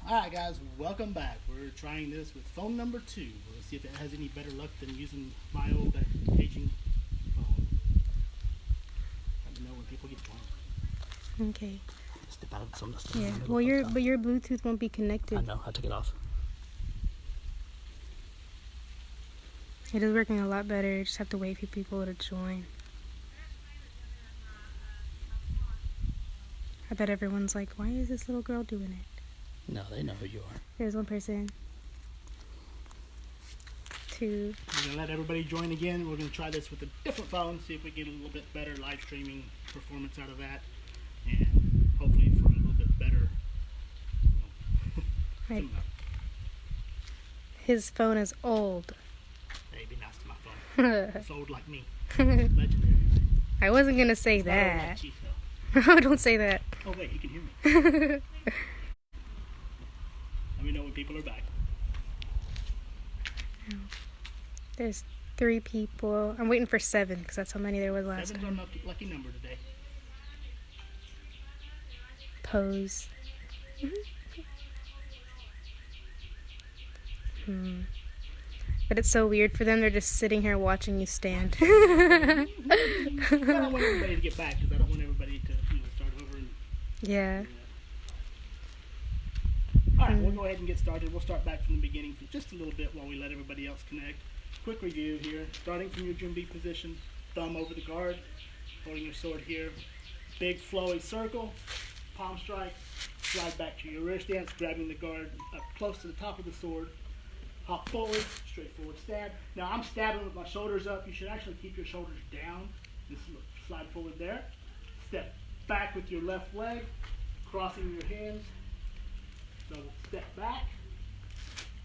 Alright guys, welcome back. We're trying this with phone number 2. We'll see if it has any better luck than using my old aging phone. Let me know when people get one. Okay. Step out of some of the stuff. Yeah. Well, your Bluetooth won't be connected. I know, I took it off. It is working a lot better. You just have to wait for people to join. I bet everyone's like, why is this little girl doing it? No, they know who you are. There's one person. 2. We're going to let everybody join again. We're going to try this with a different phone, see if we get a little bit better live streaming performance out of that. And hopefully for a little bit better. Right. His phone is old. Hey, be nice to my phone. It's old like me. I Legendary. wasn't going to say It's not old like that. Chief, though. No, don't say that. Oh wait, you can hear me. Let me know when people are back. There's 3 people. I'm waiting for 7 because that's how many there was last 7's time. our lucky number today. Pose. But it's so weird for them. They're just sitting here watching you stand. I don't want everybody to get back because I don't want everybody to start over. Yeah. Alright, we'll go ahead and get started. We'll start back from the beginning for just a little bit while we let everybody else connect. Quick review here. Starting from your Junbi position, thumb over the guard, holding your sword here. Big flowy circle, palm strike, slide back to your rear stance, grabbing the guard up close to the top of the sword. Hop forward, straightforward stab. Now I'm stabbing with my shoulders up. You should actually keep your shoulders down and slide forward there. Step back with your left leg, crossing your hands. So step back,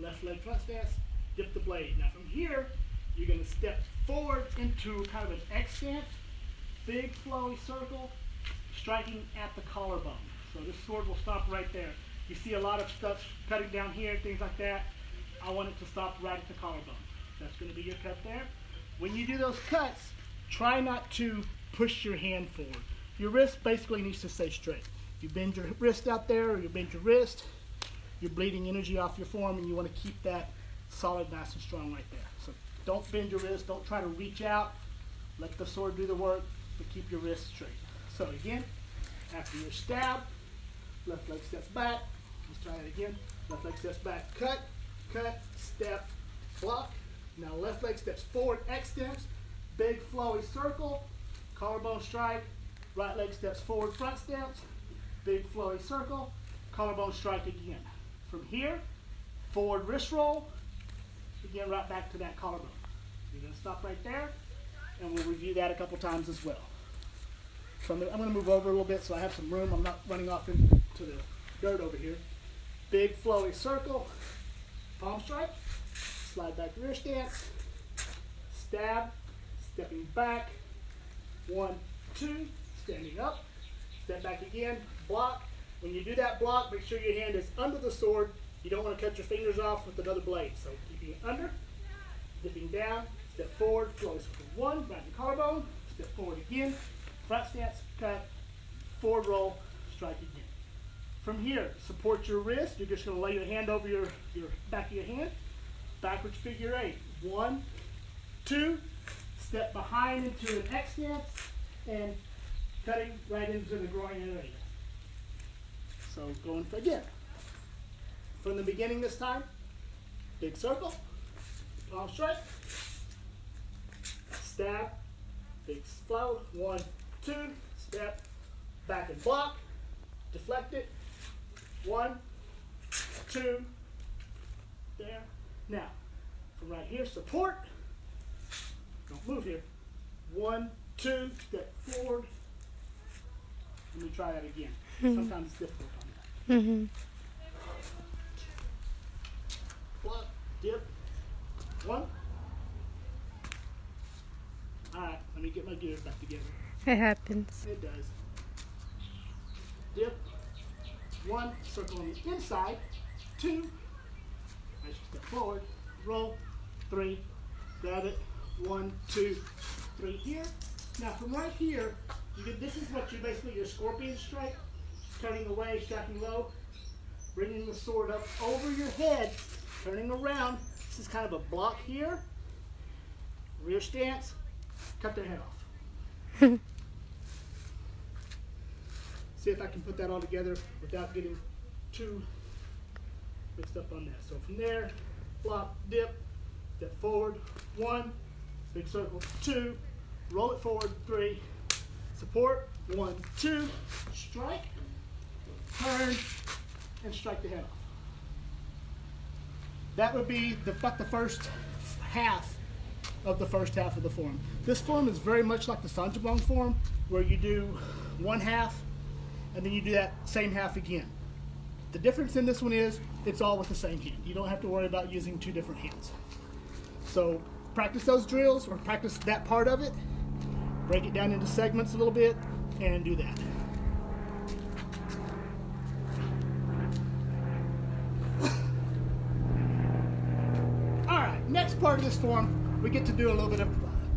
left leg front stance, dip the blade. Now from here, you're going to step forward into kind of an X stance, big flowy circle, striking at the collarbone. So this sword will stop right there. You see a lot of stuff cutting down here, things like that. I want it to stop right at the collarbone. That's going to be your cut there. When you do those cuts, try not to push your hand forward. Your wrist basically needs to stay straight. You bend your wrist out there, or you bend your wrist, you're bleeding energy off your forearm, and you want to keep that solid, nice and strong right there. So don't bend your wrist, don't try to reach out. Let the sword do the work, but keep your wrist straight. So again, after your stab, left leg steps back. Let's try it again. Left leg steps back, cut, step, block. Now left leg steps forward, X steps, big flowy circle, collarbone strike. Right leg steps forward, front stance, big flowy circle, collarbone strike again. From here, forward wrist roll, again right back to that collarbone. You're going to stop right there, and we'll review that a couple times as well. So I'm going to move over a little bit so I have some room. I'm not running off into the dirt over here. Big flowy circle, palm strike, slide back rear stance, stab, stepping back, 1, 2, standing up, step back again, block. When you do that block, make sure your hand is under the sword. You don't want to cut your fingers off with another blade. So keeping it under, dipping down, step forward, flow circle 1, right in the collarbone, step forward again, front stance, cut, forward roll, strike again. From here, support your wrist. You're just going to lay your hand over your back of your hand, backwards figure 8. 1, 2, step behind into an X stance, and cutting right into the groin area. So going again. From the beginning this time, big circle, palm strike, stab, big flow, 1, 2, step, back and block, deflect it, 1, 2, there. Now, from right here, support, don't move here, 1, 2, step forward. Let me try that again. Sometimes it's difficult on that. Block, dip, 1. Alright, let me get my gears back together. It happens. It does. Dip, 1, circle on the inside, 2, as you step forward, roll, 3, grab it, 1, 2, 3 here. Now from right here, this is what you basically your scorpion strike, cutting away, striking low, bringing the sword up over your head, turning around. This is kind of a block here. Rear stance, cut their head off. See if I can put that all together without getting too mixed up on that. So from there, block, dip, step forward, 1, big circle, 2, roll it forward, 3, support, 1, 2, strike, turn, and strike the head off. That would be about the first half of the form. This form is very much like the Sanjabong form, where you do one half and then you do that same half again. The difference in this one is it's all with the same hand. You don't have to worry about using 2 different hands. So practice those drills, or practice that part of it, break it down into segments a little bit, and do that. Alright, next part of this form, we get to do a little bit of,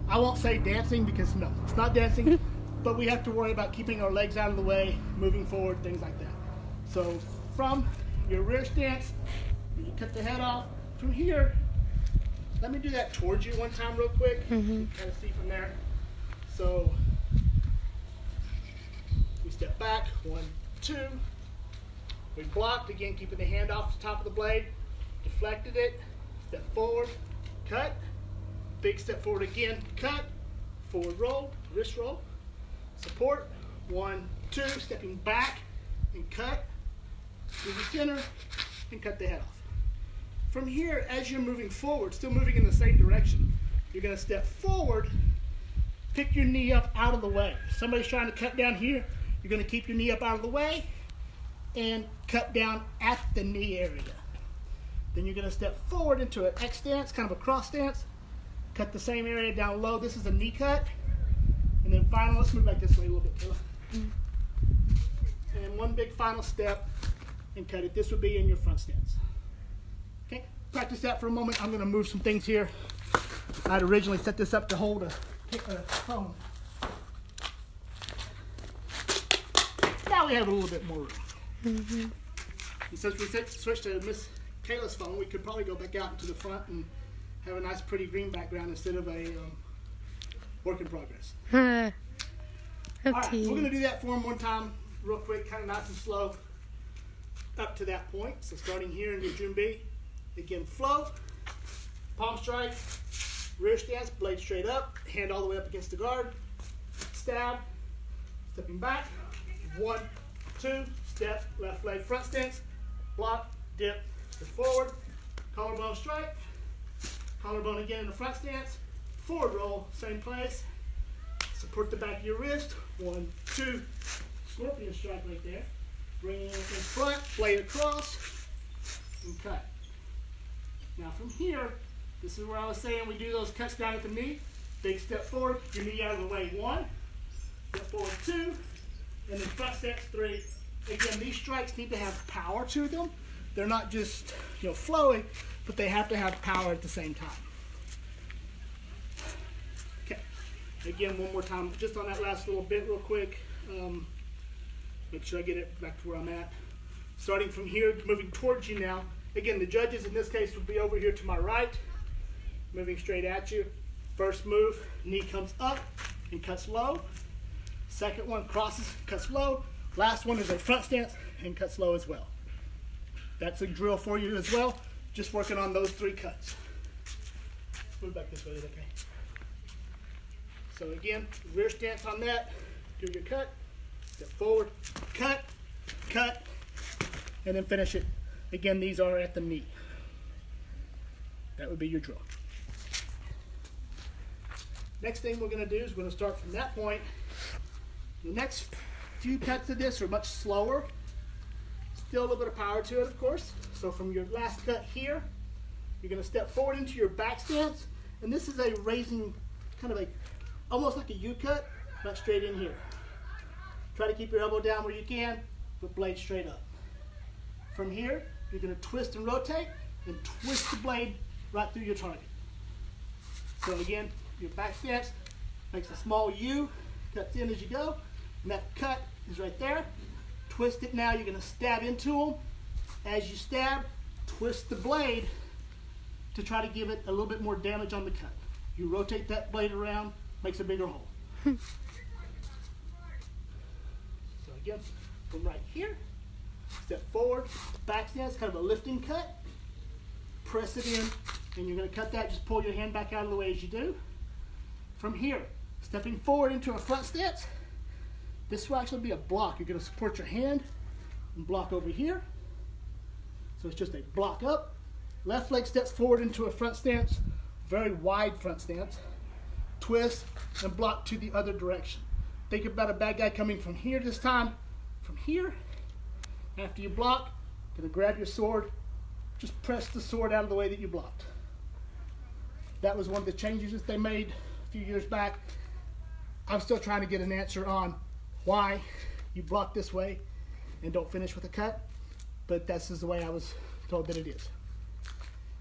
I won't say dancing because no, it's not dancing, but we have to worry about keeping our legs out of the way, moving forward, things like that. So from your rear stance, you cut the head off. From here, let me do that towards you one time real quick. Kind of see from there. So we step back, 1, 2. We blocked, again keeping the hand off the top of the blade. Deflected it, step forward, cut. Big step forward again, cut. Forward roll, wrist roll. Support, 1, 2, stepping back and cut. To the center and cut the head off. From here, as you're moving forward, still moving in the same direction, you're going to step forward, pick your knee up out of the way. If somebody's trying to cut down here, you're going to keep your knee up out of the way and cut down at the knee area. Then you're going to step forward into an X stance, kind of a cross stance, cut the same area down low. This is a knee cut. And then finally, let's move back this way a little bit, Kayla. And one big final step and cut it. This would be in your front stance. Okay, practice that for a moment. I'm going to move some things here. I'd originally set this up to hold a phone. Now we have a little bit more room. And since we switched to Miss Kayla's phone, we could probably go back out into the front and have a nice pretty green background instead of a work in progress. Alright, we're going to do that form one time real quick, kind of nice and slow up to that point. So starting here in your Junbi, again flow, palm strike, rear stance, blade straight up, hand all the way up against the guard, stab, stepping back, 1, 2, step, left leg front stance, block, dip, step forward, collarbone strike, collarbone again in the front stance, forward roll, same place, support the back of your wrist, 1, 2, scorpion strike right there. Bring it in front, blade across, and cut. Now from here, this is where I was saying we do those cuts down at the knee. Big step forward, your knee out of the way, 1. Step forward, 2. And then front stance, 3. Again, these strikes need to have power to them. They're not just flowing, but they have to have power at the same time. Okay. Again, one more time, just on that last little bit real quick. Make sure I get it back to where I'm at. Starting from here, moving towards you now. Again, the judges in this case would be over here to my right, moving straight at you. First move, knee comes up and cuts low. Second one crosses, cuts low. Last one is a front stance and cuts low as well. That's a drill for you as well. Just working on those 3 cuts. Move back this way, is that okay? So again, rear stance on that. Do your cut. Step forward, cut, cut, and then finish it. Again, these are at the knee. That would be your drill. Next thing we're going to do is we're going to start from that point. The next few cuts of this are much slower. Still a little bit of power to it, of course. So from your last cut here, you're going to step forward into your back stance. And this is a raising, kind of almost like a U-cut, but straight in here. Try to keep your elbow down where you can, but blade straight up. From here, you're going to twist and rotate, and twist the blade right through your target. So again, your back stance makes a small U, cuts in as you go, and that cut is right there. Twist it now, you're going to stab into them, as you stab, twist the blade to try to give it a little bit more damage on the cut. You rotate that blade around, makes a bigger hole. So again, from right here, step forward, back stance, kind of a lifting cut. Press it in, and you're going to cut that. Just pull your hand back out of the way as you do. From here, stepping forward into a front stance. This will actually be a block. You're going to support your hand and block over here. So it's just a block up. Left leg steps forward into a front stance, very wide front stance. Twist and block to the other direction. Think about a bad guy coming from here this time. From here, after you block, going to grab your sword. Just press the sword out of the way that you blocked. That was one of the changes that they made a few years back. I'm still trying to get an answer on why you block this way and don't finish with a cut, but this is the way I was told that it is.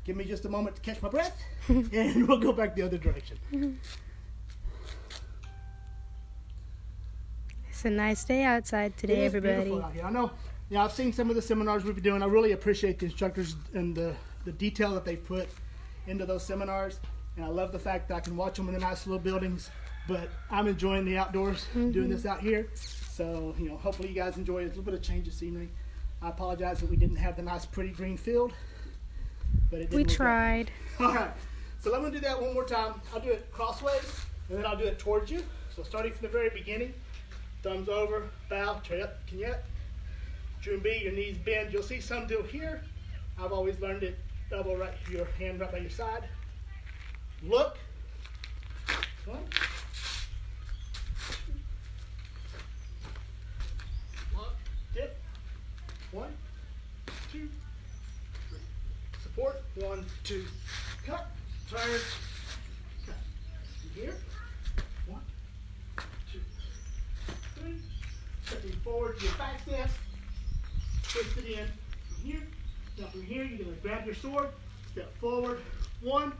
Give me just a moment to catch my breath, and we'll go back the other direction. It's a nice day outside today, It is everybody. beautiful out here. I know. Yeah, I've seen some of the seminars we've been doing. I really appreciate the instructors and the detail that they put into those seminars. And I love the fact that I can watch them in the nice little buildings. But I'm enjoying the outdoors, doing this out here. So, you know, hopefully you guys enjoy a little bit of change of scenery. I apologize that we didn't have the nice, pretty green field. But it didn't We work out. tried. All right. So let me do that one more time. I'll do it crossways, and then I'll do it towards you. So starting from the very beginning, thumbs over, bow, Kenyette. June B, your knees bend. You'll see some do here. I've always learned it. Elbow right, your hand right by your side. Look. One. Look. Dip. 1, 2, 3. Support. 1, 2. Cut. Turn. Cut. Here. 1, 2, 3. Stepping forward to your back stance. Twist it in from here. Now from here, you're going to grab your sword, step forward, 1,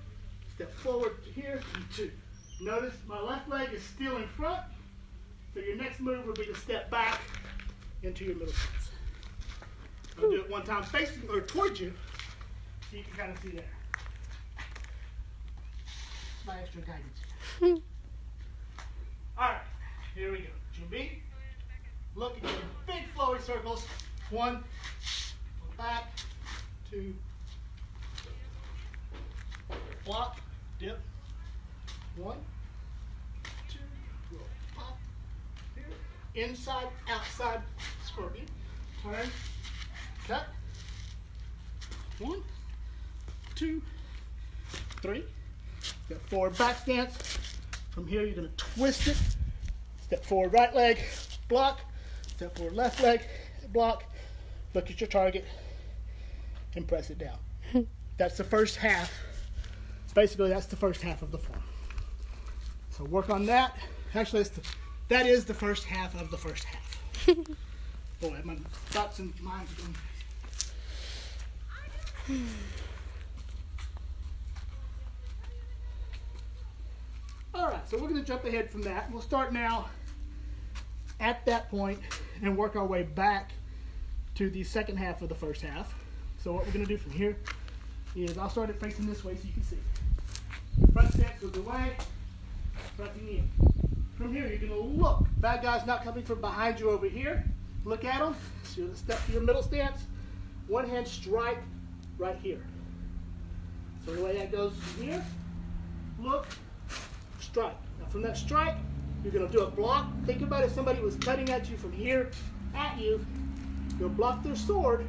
step forward to here, and 2. Notice my left leg is still in front, so your next move would be to step back into your middle stance. I'll do it one time facing or towards you, so you can kind of see there. My extra guidance. All right, here we go. June B. Look at your big flowy circles. 1, back, 2, block, dip, 1, 2, roll, pop, here, inside, outside, scorpion, turn, cut, 1, 2, 3, step forward, back stance. From here, you're going to twist it, step forward, right leg, block, step forward, left leg, block, look at your target, and press it down. That's the first half. Basically, that's the first half of the form. So work on that. Actually, that is the first half of the first half. Boy, my thoughts and minds are going crazy. All right, so we're going to jump ahead from that. We'll start now at that point and work our way back to the second half of the first half. So what we're going to do from here is I'll start it facing this way so you can see. Front stance goes away, fronting in. From here, you're going to look. Bad guy's not coming from behind you over here. Look at him. So you're going to step to your middle stance. One hand strike right here. So the way that goes from here, look, strike. Now from that strike, you're going to do a block. Think about if somebody was cutting at you from here at you. You'll block their sword,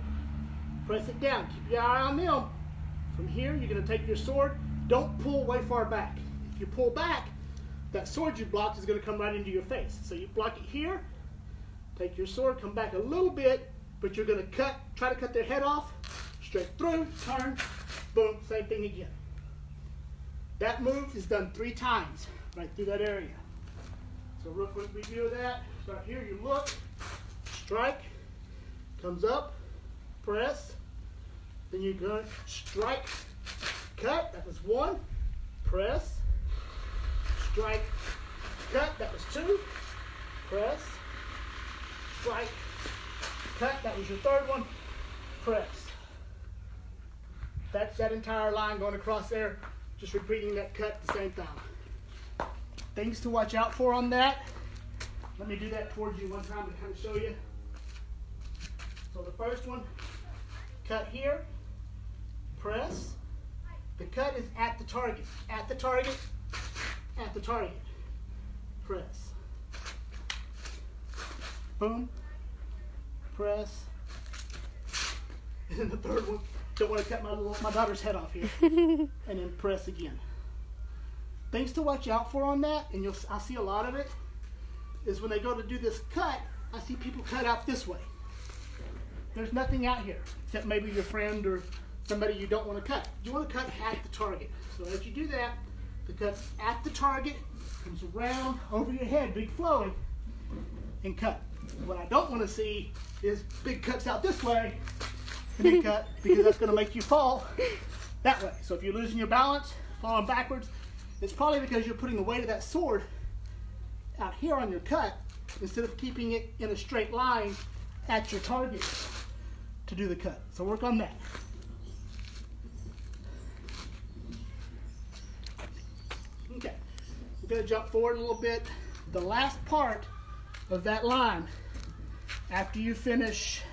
press it down. Keep your eye on them. From here, you're going to take your sword. Don't pull way far back. If you pull back, that sword you blocked is going to come right into your face. So you block it here, take your sword, come back a little bit, but you're going to try to cut their head off, straight through, turn, boom, same thing again. That move is done 3 times right through that area. So real quick review of that. Start here, you look, strike, comes up, press, then you're going to strike, cut, that was 1, press, strike, cut, that was 2, press, strike, cut, that was your third one, press. That's that entire line going across there, just repeating that cut at the same time. Things to watch out for on that. Let me do that towards you one time to kind of show you. So the first one, cut here, press. The cut is at the target, at the target, at the target. Press. Boom. Press. And then the third one, don't want to cut my daughter's head off here. And then press again. Things to watch out for on that, and I see a lot of it, is when they go to do this cut, I see people cut out this way. There's nothing out here, except maybe your friend or somebody you don't want to cut. You want to cut at the target. So as you do that, the cut's at the target, comes around over your head, big flowing, and cut. What I don't want to see is big cuts out this way, and then cut, because that's going to make you fall that way. So if you're losing your balance, falling backwards, it's probably because you're putting the weight of that sword out here on your cut instead of keeping it in a straight line at your target to do the cut. So work on that. Okay, we're going to jump forward a little bit. The last part of that line, after you finish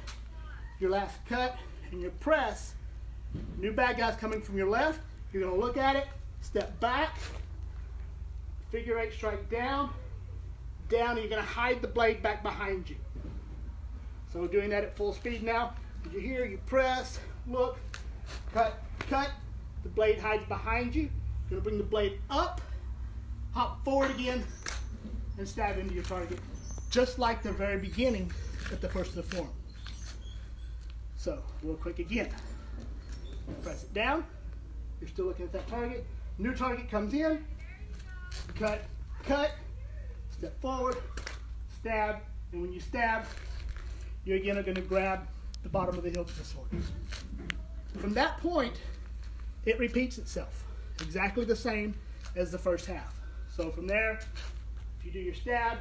your last cut and your press, new bad guys coming from your left, you're going to look at it, step back, figure eight strike down, and you're going to hide the blade back behind you. So we're doing that at full speed now. You're here, you press, look, cut, the blade hides behind you. You're going to bring the blade up, hop forward again, and stab into your target, just like the very beginning at the first of the form. So, real quick again. Press it down. You're still looking at that target. New target comes in. Cut. Step forward. Stab. And when you stab, you again are going to grab the bottom of the hilt of the sword. From that point, it repeats itself. Exactly the same as the first half. So from there, if you do your stab,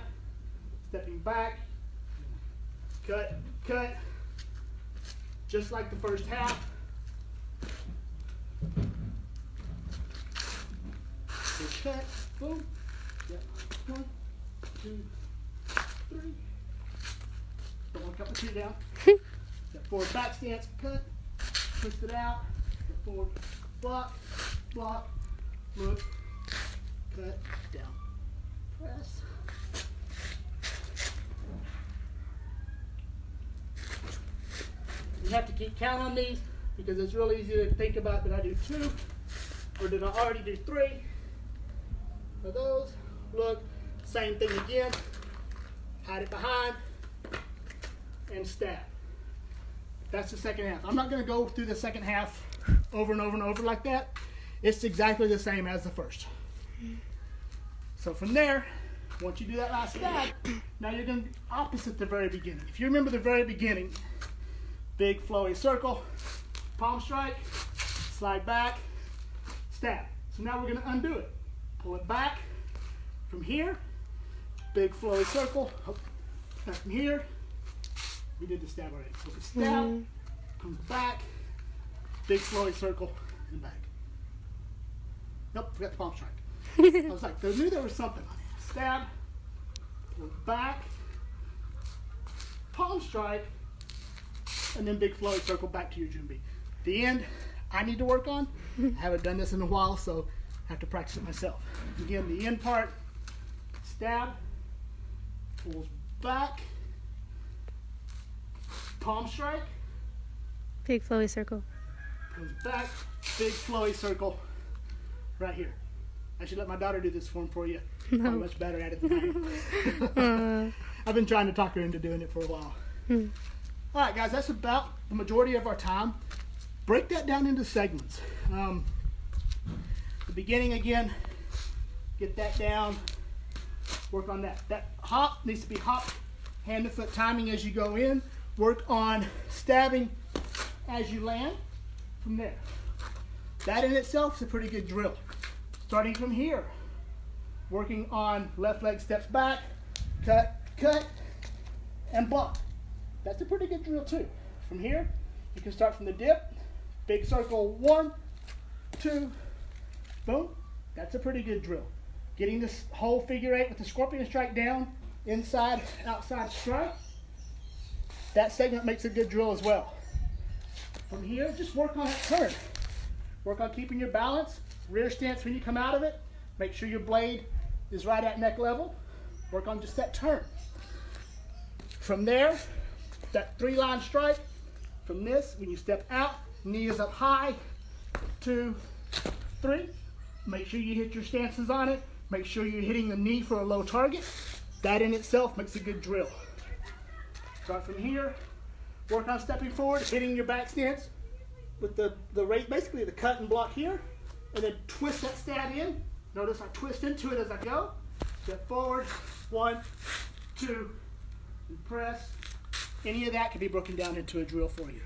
stepping back, cut, just like the first half. So cut, boom, yep, 1, 2, 3. Don't want to cut my 2 down. Step forward, back stance, cut, twist it out, step forward, block, look, cut, down, press. You have to keep count on these because it's really easy to think about, did I do 2 or did I already do 3 of those? Look, same thing again, hide it behind and stab. That's the second half. I'm not going to go through the second half over and over like that. It's exactly the same as the first. So from there, once you do that last stab, now you're going to be opposite the very beginning. If you remember the very beginning, big flowy circle, palm strike, slide back, stab. So now we're going to undo it. Pull it back from here, big flowy circle, back from here. We did the stab already. So the stab, comes back, big flowy circle, and back. Nope, forgot the palm strike. I was like, I knew there was something on it. Stab, pull it back, palm strike, and then big flowy circle back to your Junbi. The end, I need to work on. I haven't done this in a while, so I have to practice it myself. Again, the end part, stab, pulls back, palm strike, Big flowy circle. goes back, big flowy circle, right here. I should let my daughter do this form for you. No. I'm much better at it than I am. I've been trying to talk her into doing it for a while. All right, guys, that's about the majority of our time. Break that down into segments. The beginning again, get that down, work on that. That hop needs to be hop, hand to foot timing as you go in. Work on stabbing as you land from there. That in itself is a pretty good drill. Starting from here, working on left leg steps back, cut, and block. That's a pretty good drill too. From here, you can start from the dip, Big circle, 1, 2, boom. That's a pretty good drill. Getting this whole figure 8 with the scorpion strike down, inside, outside strike. That segment makes a good drill as well. From here, just work on that turn. Work on keeping your balance, rear stance when you come out of it. Make sure your blade is right at neck level. Work on just that turn. From there, that 3-line strike. From this, when you step out, knee is up high, 2, 3. Make sure you hit your stances on it. Make sure you're hitting the knee for a low target. That in itself makes a good drill. Start from here. Work on stepping forward, hitting your back stance with the rate, basically the cut and block here, and then twist that stab in. Notice I twist into it as I go. Step forward, 1, 2, and press. Any of that can be broken down into a drill for you.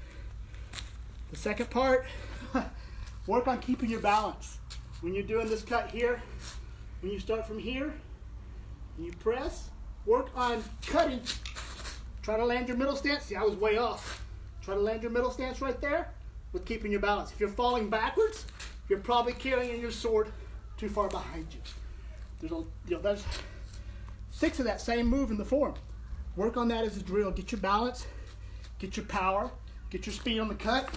The second part, work on keeping your balance. When you're doing this cut here, when you start from here, and you press, work on cutting. Try to land your middle stance. See, I was way off. Try to land your middle stance right there with keeping your balance. If you're falling backwards, you're probably carrying your sword too far behind you. There's 6 of that same move in the form. Work on that as a drill. Get your balance, get your power, get your speed on the cut,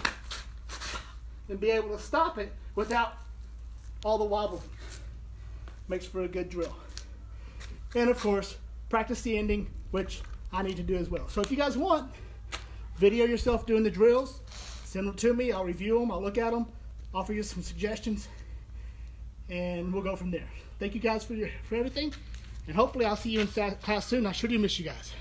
and be able to stop it without all the wobbling. Makes for a good drill. And of course, practice the ending, which I need to do as well. So if you guys want, video yourself doing the drills, send them to me, I'll review them, I'll look at them, offer you some suggestions, and we'll go from there. Thank you guys for everything, and hopefully I'll see you in class soon. I sure do miss you guys.